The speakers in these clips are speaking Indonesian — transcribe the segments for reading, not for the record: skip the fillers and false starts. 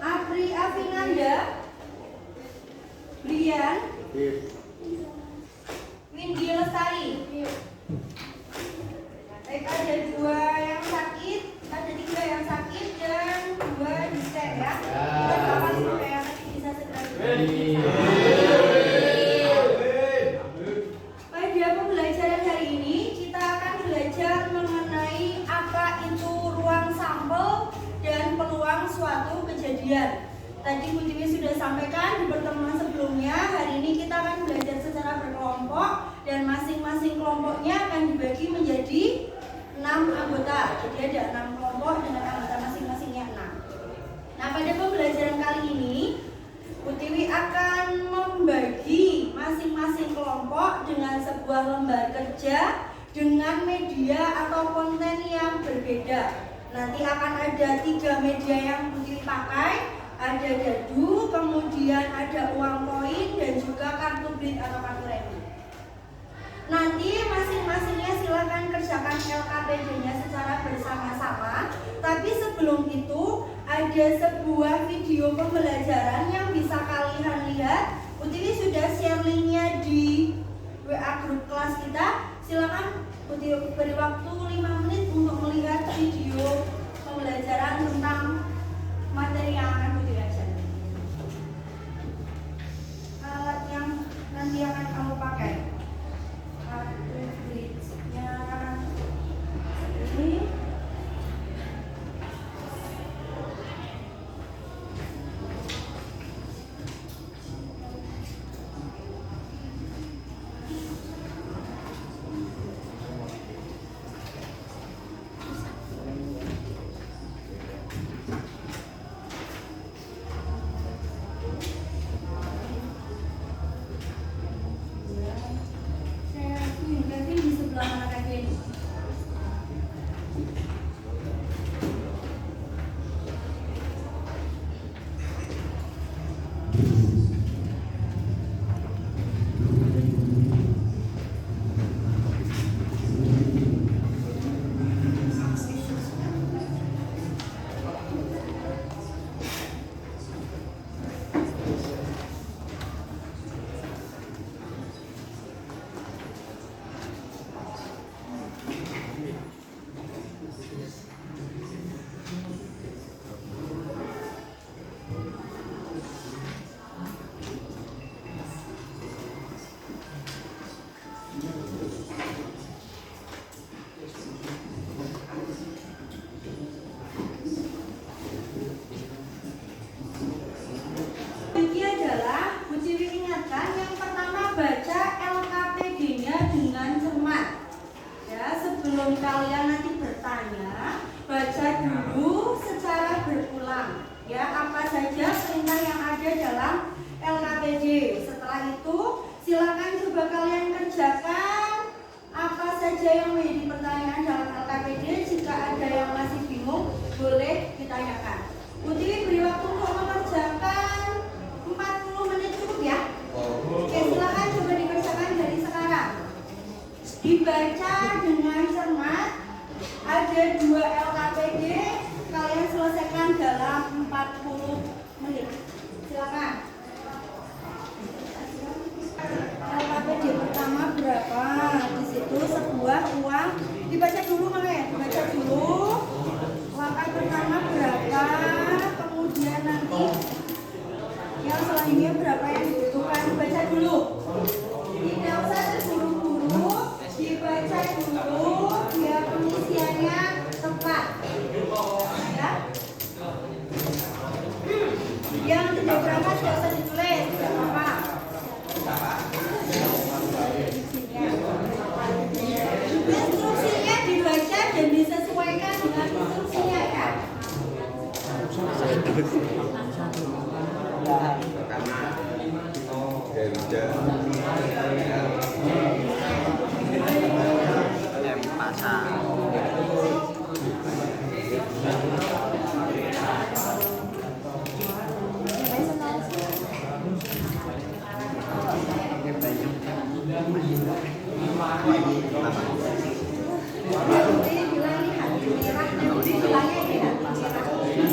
Apri Avinanda, Brian, Windy Lestari. Baik, ada 2 yang sakit, ada 3 yang sakit dan 2 disek ya. Kita doakan supaya nanti bisa segera Pada pembelajaran hari ini kita akan belajar mengenai apa itu ruang sampel dan peluang suatu kejadian. Tadi Bu Tiwi sudah sampaikan di pertemuan sebelumnya. Hari ini kita akan belajar secara berkelompok dan masing-masing kelompoknya akan dibagi menjadi 6 anggota. Jadi ada 6 kelompok dengan anggota masing-masingnya 6. Nah, pada pembelajaran kali ini Bu Tiwi akan membagi masing-masing kelompok dengan sebuah lembar kerja dengan media atau konten yang berbeda. Nanti akan ada 3 media yang Bu Tiwi pakai. Ada dadu, kemudian ada uang koin dan juga kartu blit atau kartu remi. Nanti masing-masingnya silakan kerjakan LKPD-nya secara bersama-sama. Tapi sebelum itu ada sebuah video pembelajaran yang bisa kalian lihat. Bu Tiwi sudah share linknya di WA grup kelas kita. Silakan Bu Tiwi beri waktu 5 menit untuk melihat video pembelajaran tentang materi yang akan Bu Tiwi ajarkan. Alat yang nanti akan kamu pakai, kartu bridge-nya ini. Kalian nanti bertanya, baca dulu secara berulang ya, apa saja perintah yang ada dalam LKPD. Setelah itu silakan coba kalian kerjakan apa saja yang menjadi pertanyaan dalam LKPD. Jika ada yang masih bingung, boleh ditanyakan. Bu Tiwi beri waktu untuk mengerjakan 40 menit cukup ya. Oke, silakan coba dikerjakan dari sekarang. Dibaca dengan cermat. Ada 2 LKPD, kalian selesaikan dalam 40 menit. Silakan. LKPD pertama berapa? Di situ sebuah uang. Dibaca dulu ya, dibaca dulu. Langkah pertama berapa? Kemudian nanti yang selanjutnya berapa yang dibutuhkan? Baca dulu. Tidak usah terburu-buru, dibaca dulu biar pengisiannya tepat. Ya. Yang tidak berangkat tidak usah ditulis, tidak apa-apa. Instruksinya dibaca dan disesuaikan dengan instruksinya ya. Ini bilang nih hati merah, nanti bilangnya ini hati merah.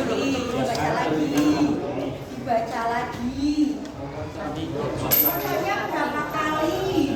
Dibaca lagi. Pokoknya berapa kali?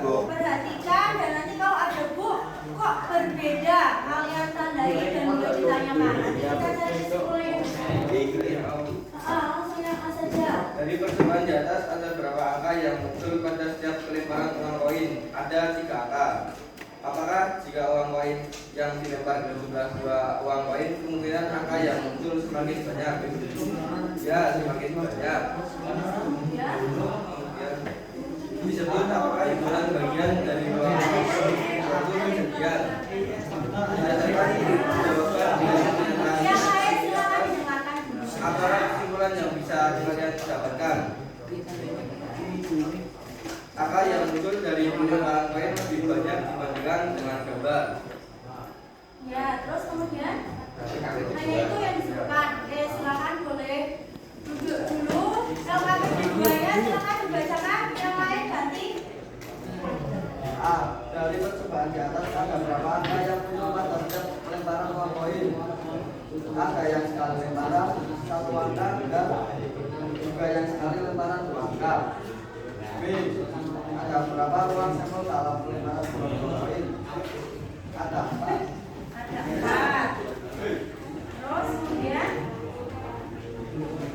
Perhatikan dan nanti kalau ada kok berbeda kalian tandai dan juga ditanyakan. Nanti kita cari kesimpulannya. Langsung yang A saja. Dari percobaan di atas ada berapa angka yang muncul pada setiap pelemparan uang koin? Ada 3 angka. Apakah jika uang koin yang dilempar berjumlah 2 uang koin, kemungkinan angka yang muncul semakin banyak? Ya, semakin banyak. Ya. Disebut apakah himpunan bagian dari 2 suatu kejadian? Apa kesimpulan yang bisa kalian dapatkan? Angka yang muncul dari pelemparan koin lebih banyak dibandingkan dengan gambar. Ya, terus kemudian hanya itu yang disebutkan. Oke, silakan boleh duduk dulu. Kalau kata keduanya silakan dibacakan. Yang lain ganti. A. Dari percobaan di atas ada berapa angka yang muncul pada setiap pelemparan uang koin? Ada yang sekali lemparan 1 angka dan juga yang sekali lemparan 2 angka. B. Ada berapa uang sampel dalam pelemparan uang koin? Ada 4. Ada 4. Terus kemudian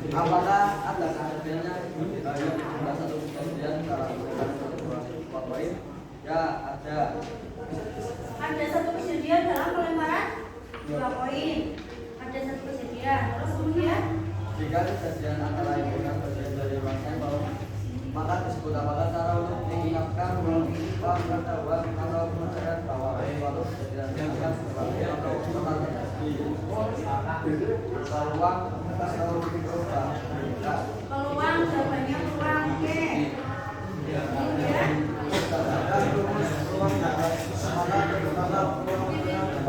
Apakah ada kejadiannya yang ada satu kejadian dalam pelemparan uang koin? Ya, ada. ada satu kejadian dalam pelemparan 2 koin. Ada satu kejadian. Terus kemudian Jika kejadian antara himpunan bagian dari uang sampel, maka disebut apakah cara untuk mengingatkan uang pengetahuan atau percayaan bahwa suatu kejadian yang akan sebagai atau pernah terjadi. Peluang atau berubah. peluang jawabannya peluang. Oke. Kemudian Peluang dapat semangat terutama peluang dan ada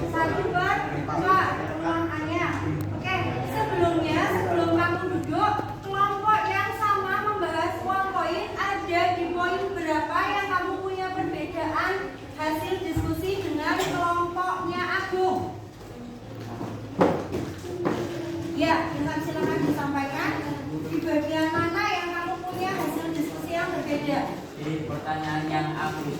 satu buat dua peluangannya. Oke, sebelum kamu duduk, kelompok yang sama membahas uang koin ada di poin berapa yang silakan disampaikan di bagian mana yang kamu punya hasil diskusi yang berbeda. Ini pertanyaan yang aku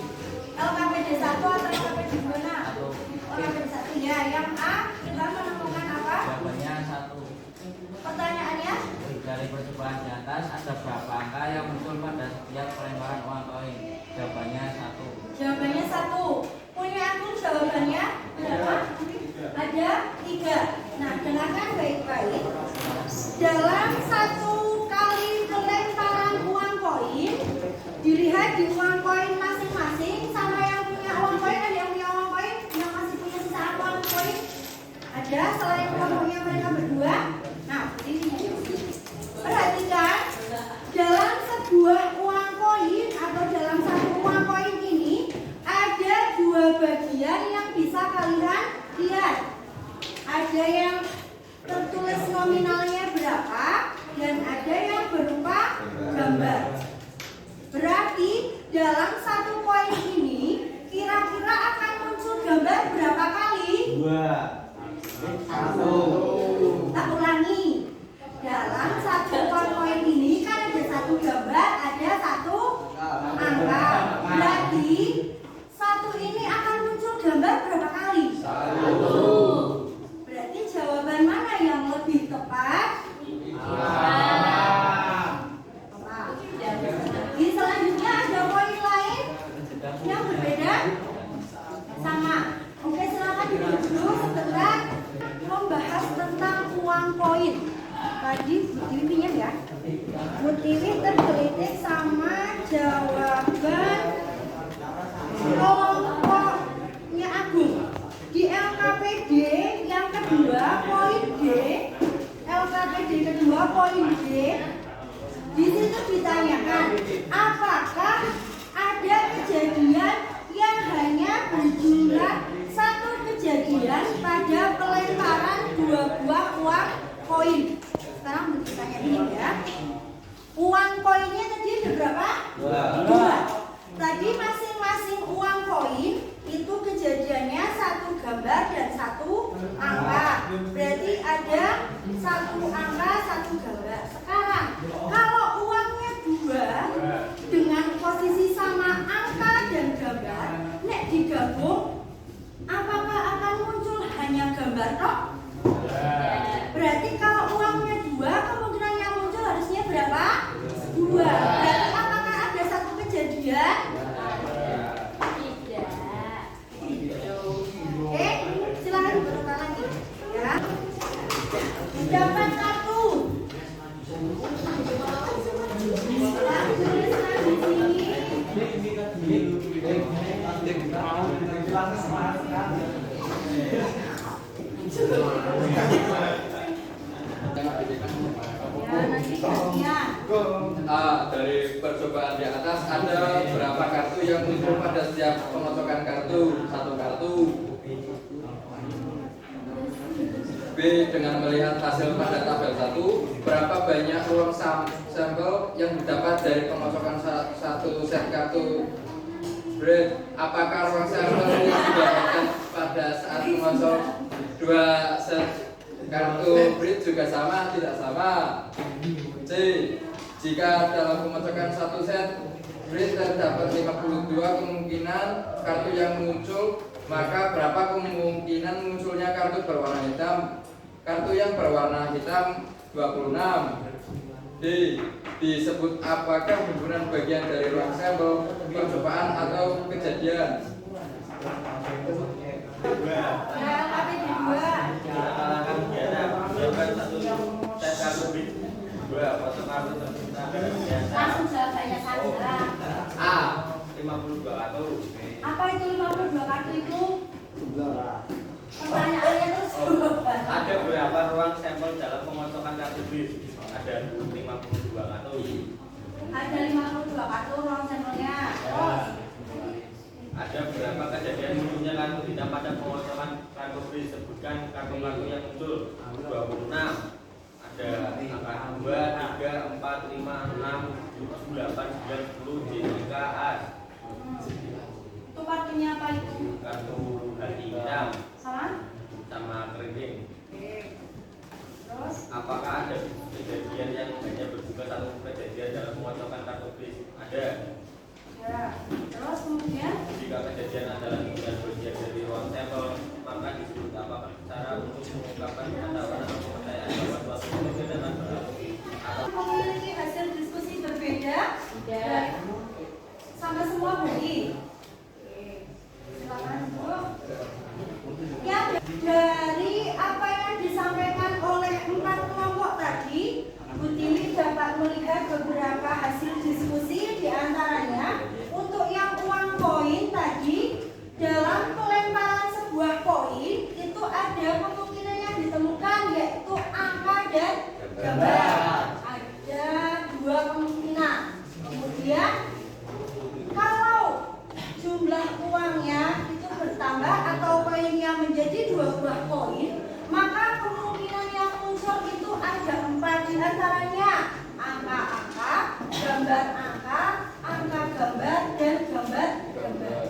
LKPD 1 atau LKPD 2? LKPD 1 ya. Yang A kita menemukan apa? jawabannya 1. Pertanyaannya? Dari percobaan di atas ada berapa angka yang muncul pada setiap pelemparan uang koin? Jawabannya 1. Jawabannya 1. Punya aku jawabannya berapa? Ada 3. Nah, dengarkan baik-baik. Dalam satu kali pelemparan uang koin, dilihat di uang koin masing-masing sama yang punya uang koin. Ada yang punya uang koin, yang masih punya sisaan uang koin? Ada selain kelompoknya mereka berdua? Nah, ini perhatikan, dalam sebuah uang koin atau dalam satu uang koin ini ada 2 bagian yang bisa kalian lihat. Ada yang tertulis nominalnya berapa dan ada yang berupa gambar. Berarti dalam satu koin ini kira-kira akan muncul gambar berapa kali? 1. Tak ulangi. Dalam satu koin ini kan ada 1 gambar, ada 1 angka. Berarti 1 ini akan muncul gambar berapa kali? 1. Berarti jawaban mana yang lebih tepat? Di selanjutnya ada poin lain yang berbeda? Sama. Oke, silakan duduk dulu sebentar membahas tentang uang koin. Tadi Bu Tiwi pinjam ya. Bu Tiwi tergelitik sama jawaban kelompoknya Agung. Di LKPD yang kedua poin D, LKPD kedua poin D, di situ ditanyakan apakah ada kejadian yang hanya berjumlah 1 kejadian pada pelemparan 2 buah uang koin. Sekarang ditanya ini ya. Uang koinnya tadi ada berapa? 2. Tadi masing-masing uang koin itu kejadiannya 1 gambar dan 1 angka. Berarti ada 1 angka, 1 gambar. Sekarang kalau uangnya 2 dengan posisi sama angka dan gambar, nek digabung, apakah akan muncul hanya gambar toh? Berarti kalau uangnya 2, kemungkinan yang muncul harusnya berapa? 2. Berarti apakah ada 1 kejadian? Oke, silakan dibuka lagi. Ya. Dapat 1. Nah, tuliskan di sini. Ya, nanti gantian. Dari percobaan di atas ada berapa kartu yang muncul pada setiap pemotongan kartu? 1 kartu. B. Dengan melihat hasil pada tabel 1, berapa banyak ruang sampel yang didapat dari pemotongan 1 set kartu bread? Apakah ruang sampel ini didapatkan pada saat memotong 2 set kartu bread juga sama? Tidak sama. C. Jika dalam pemotongan 1 set bread terdapat 52 kemungkinan kartu yang muncul, maka berapa kemungkinan munculnya kartu berwarna hitam? Kartu yang berwarna hitam 26. D. Disebut apakah hubungan bagian dari ruang sampel, percobaan atau kejadian? Ya, tapi di 2. Langsung jawabannya saja. A. 52 kartu. Apa itu 52 kartu itu? Pertanyaannya terus jawaban. Ada berapa ruang sampel dalam pemotongan kartu bis? Ada 52 kartu. Ada 52 kartu ruang sampelnya. Terus Ada berapa kejadian munculnya kartu tidak pada pemotongan kartu bis? Sebutkan kartu-kartu yang muncul. 26. Ada angka 2, 3, 4, 5, 6, 7, 8, 9, 10, J, K, A. itu kartunya apa itu? Kartu hati hitam Sama? sama keriting. Oke. Terus Apakah ada gambar. Ada dua kemungkinan. Kemudian kalau jumlah uangnya itu bertambah atau koinnya menjadi 2 buah koin, maka kemungkinan yang muncul itu ada 4 diantaranya: angka-angka, gambar angka, angka gambar, dan gambar gambar.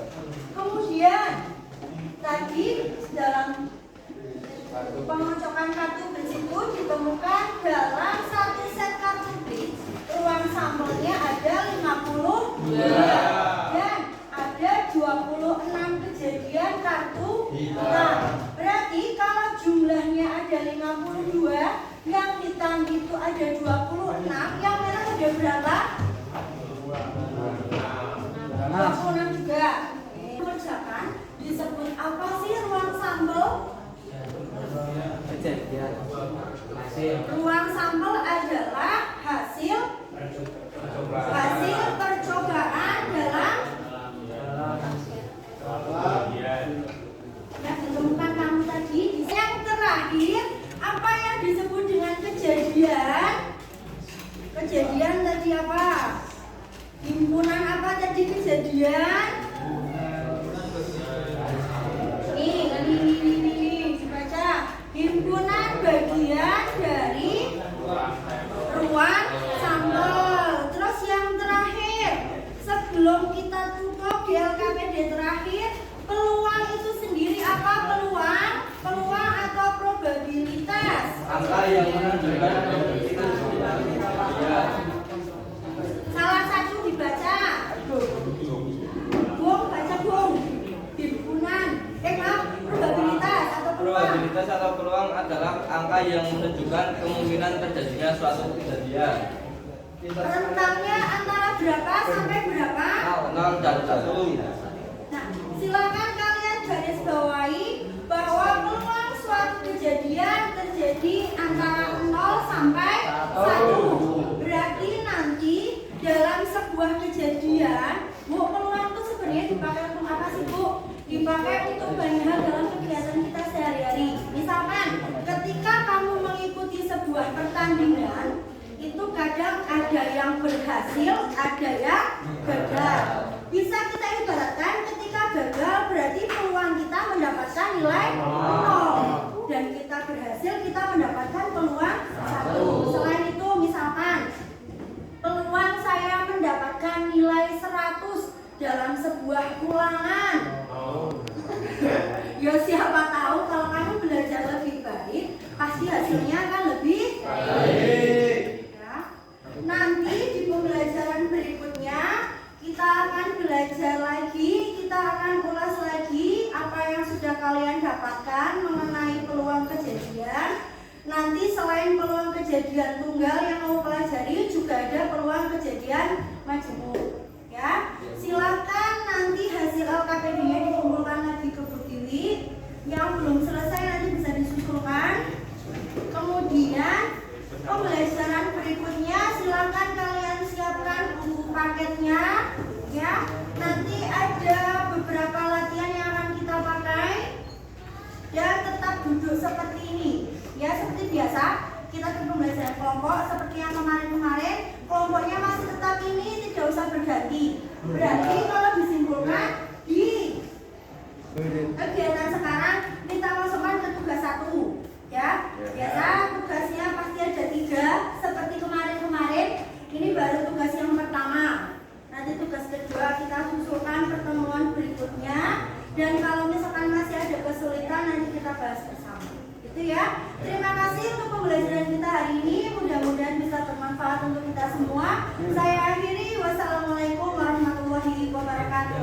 Kemudian tadi dalam pengocokan kartu berisiko ditemukan dalam satu set kartu bridge ruang sampelnya ada 52 dan ada 26 kejadian kartu hitam. Berarti kalau jumlahnya ada 52, yang hitam itu ada 26, yang merah ada berapa? 26 juga. Kerjakan disebut apa sih ruang sampel? Kejadian hasil Ruang sampel adalah hasil percobaan dalam yang ditemukan kamu tadi. Yang terakhir, apa yang disebut dengan kejadian? Kejadian tadi apa? Himpunan apa tadi kejadian? Ini dibaca. Himpunan bagian dari ruang sampel. Terus yang terakhir, sebelum kita tutup di LKPD terakhir, peluang itu sendiri apa? Peluang atau probabilitas? Angka yang menunjukkan kemungkinan Salah satu dibaca. Bung, baca Bung. Himpunan. Probabilitas atau peluang? Probabilitas atau peluang adalah angka yang menunjukkan kemungkinan terjadinya suatu kejadian. Rentangnya antara berapa sampai berapa? 0 dan 1. Nah, silakan kalian garis bawahi bahwa peluang suatu kejadian terjadi antara 0 sampai 1. Berarti nanti dalam sebuah kejadian, Bu, peluang itu sebenarnya dipakai untuk apa sih, Bu? Dipakai untuk banyak hal dalam kegiatan kita sehari-hari. Misalkan, ketika kamu mengikuti sebuah pertandingan, itu kadang ada yang berhasil, ada yang gagal. Bisa kita ibaratkan ketika gagal berarti peluang kita mendapatkan nilai 0 dan kita berhasil kita mendapatkan peluang 1. Selain itu misalkan peluang saya mendapatkan nilai 100 dalam sebuah ulangan. Ya siapa tahu kalau kamu belajar lebih baik pasti hasilnya akan lebih baik. Nanti di pembelajaran berikutnya kita akan belajar lagi, kita akan ulas lagi apa yang sudah kalian dapatkan mengenai peluang kejadian. Nanti selain peluang kejadian tunggal yang mau pelajari juga ada peluang kejadian majemuk. Ya, silakan nanti hasil LKPD-nya dikumpulkan lagi ke Bu Tiwi. Yang belum selesai nanti bisa disusulkan. Kemudian pembelajaran berikutnya silakan kalian siapkan buku paketnya ya. Nanti ada beberapa latihan yang akan kita pakai dan tetap duduk seperti ini ya, seperti biasa kita ke pembelajaran kelompok seperti yang kemarin-kemarin. Kelompoknya masih tetap ini, tidak usah berganti. Berarti kalau disimpulkan di kegiatan sekarang kita masukkan ke tugas 1 ya. Biasa tugasnya pasti ada 3 seperti kemarin-kemarin. Ini baru tugas yang pertama. Nanti tugas kedua kita susulkan pertemuan berikutnya. Dan kalau misalkan masih ada kesulitan nanti kita bahas bersama. Itu ya. Terima kasih untuk pembelajaran kita hari ini. Mudah-mudahan bisa bermanfaat untuk kita semua. Saya akhiri. Wassalamualaikum warahmatullahi wabarakatuh.